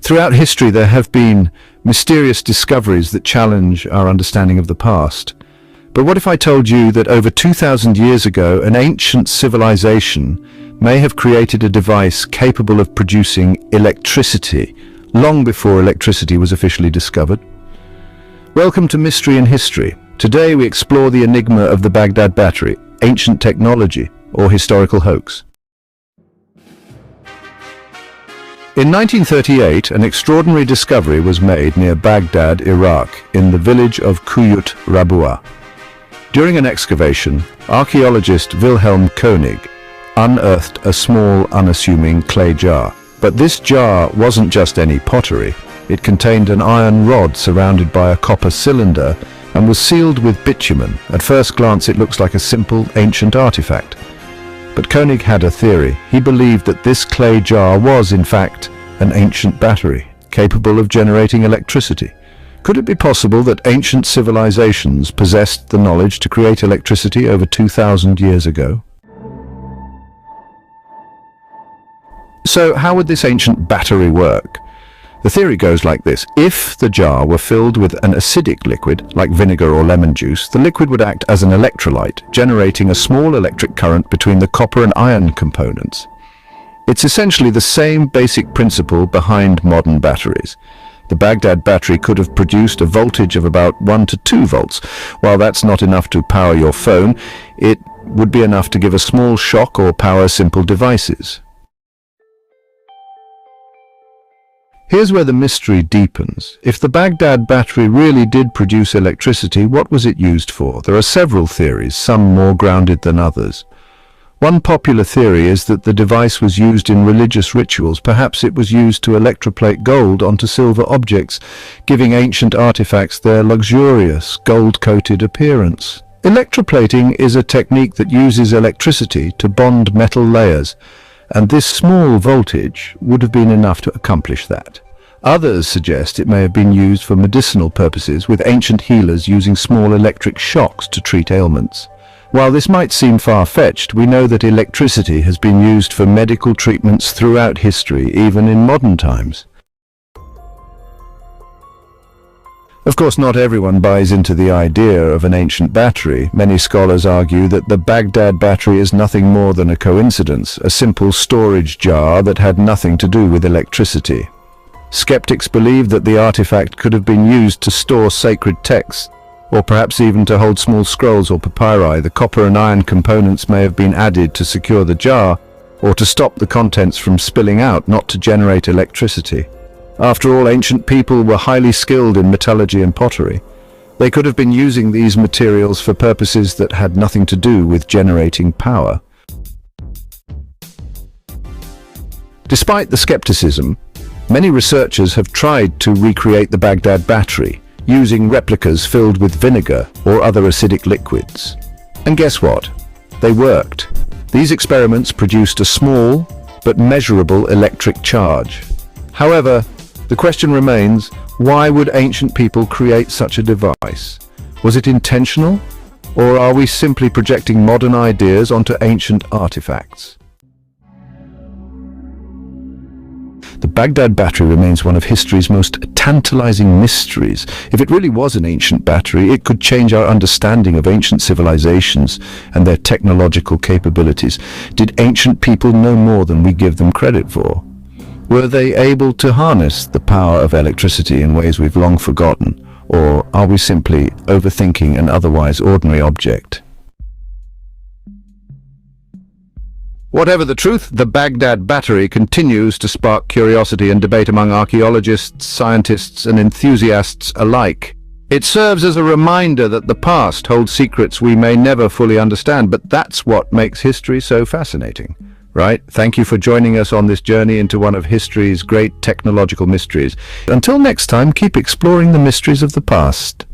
Throughout history, there have been mysterious discoveries that challenge our understanding of the past. But what if I told you that over 2,000 years ago, an ancient civilization may have created a device capable of producing electricity long before electricity was officially discovered? Welcome to Mystery in History. Today we explore the enigma of the Baghdad Battery, ancient technology or historical hoax. In 1938, an extraordinary discovery was made near Baghdad, Iraq, in the village of Kuyut Rabua. During an excavation, archaeologist Wilhelm Koenig unearthed a small, unassuming clay jar. But this jar wasn't just any pottery. It contained an iron rod surrounded by a copper cylinder and was sealed with bitumen. At first glance, it looks like a simple, ancient artifact. But Koenig had a theory. He believed that this clay jar was, in fact, an ancient battery, capable of generating electricity. Could it be possible that ancient civilizations possessed the knowledge to create electricity over 2,000 years ago? So, how would this ancient battery work? The theory goes like this. If the jar were filled with an acidic liquid, like vinegar or lemon juice, the liquid would act as an electrolyte, generating a small electric current between the copper and iron components. It's essentially the same basic principle behind modern batteries. The Baghdad Battery could have produced a voltage of about 1 to 2 volts. While that's not enough to power your phone, it would be enough to give a small shock or power simple devices. Here's where the mystery deepens. If the Baghdad Battery really did produce electricity, what was it used for? There are several theories, some more grounded than others. One popular theory is that the device was used in religious rituals. Perhaps it was used to electroplate gold onto silver objects, giving ancient artifacts their luxurious, gold-coated appearance. Electroplating is a technique that uses electricity to bond metal layers, and this small voltage would have been enough to accomplish that. Others suggest it may have been used for medicinal purposes, with ancient healers using small electric shocks to treat ailments. While this might seem far-fetched, we know that electricity has been used for medical treatments throughout history, even in modern times. Of course, not everyone buys into the idea of an ancient battery. Many scholars argue that the Baghdad Battery is nothing more than a coincidence, a simple storage jar that had nothing to do with electricity. Skeptics believe that the artifact could have been used to store sacred texts, or perhaps even to hold small scrolls or papyri. The copper and iron components may have been added to secure the jar, or to stop the contents from spilling out, not to generate electricity. After all, ancient people were highly skilled in metallurgy and pottery. They could have been using these materials for purposes that had nothing to do with generating power. Despite the skepticism, many researchers have tried to recreate the Baghdad Battery, using replicas filled with vinegar or other acidic liquids. And guess what? They worked. These experiments produced a small but measurable electric charge. However, the question remains, why would ancient people create such a device? Was it intentional, or are we simply projecting modern ideas onto ancient artifacts? The Baghdad Battery remains one of history's most tantalizing mysteries. If it really was an ancient battery, it could change our understanding of ancient civilizations and their technological capabilities. Did ancient people know more than we give them credit for? Were they able to harness the power of electricity in ways we've long forgotten, or are we simply overthinking an otherwise ordinary object? Whatever the truth, the Baghdad Battery continues to spark curiosity and debate among archaeologists, scientists, and enthusiasts alike. It serves as a reminder that the past holds secrets we may never fully understand, but that's what makes history so fascinating. Right? Thank you for joining us on this journey into one of history's great technological mysteries. Until next time, keep exploring the mysteries of the past.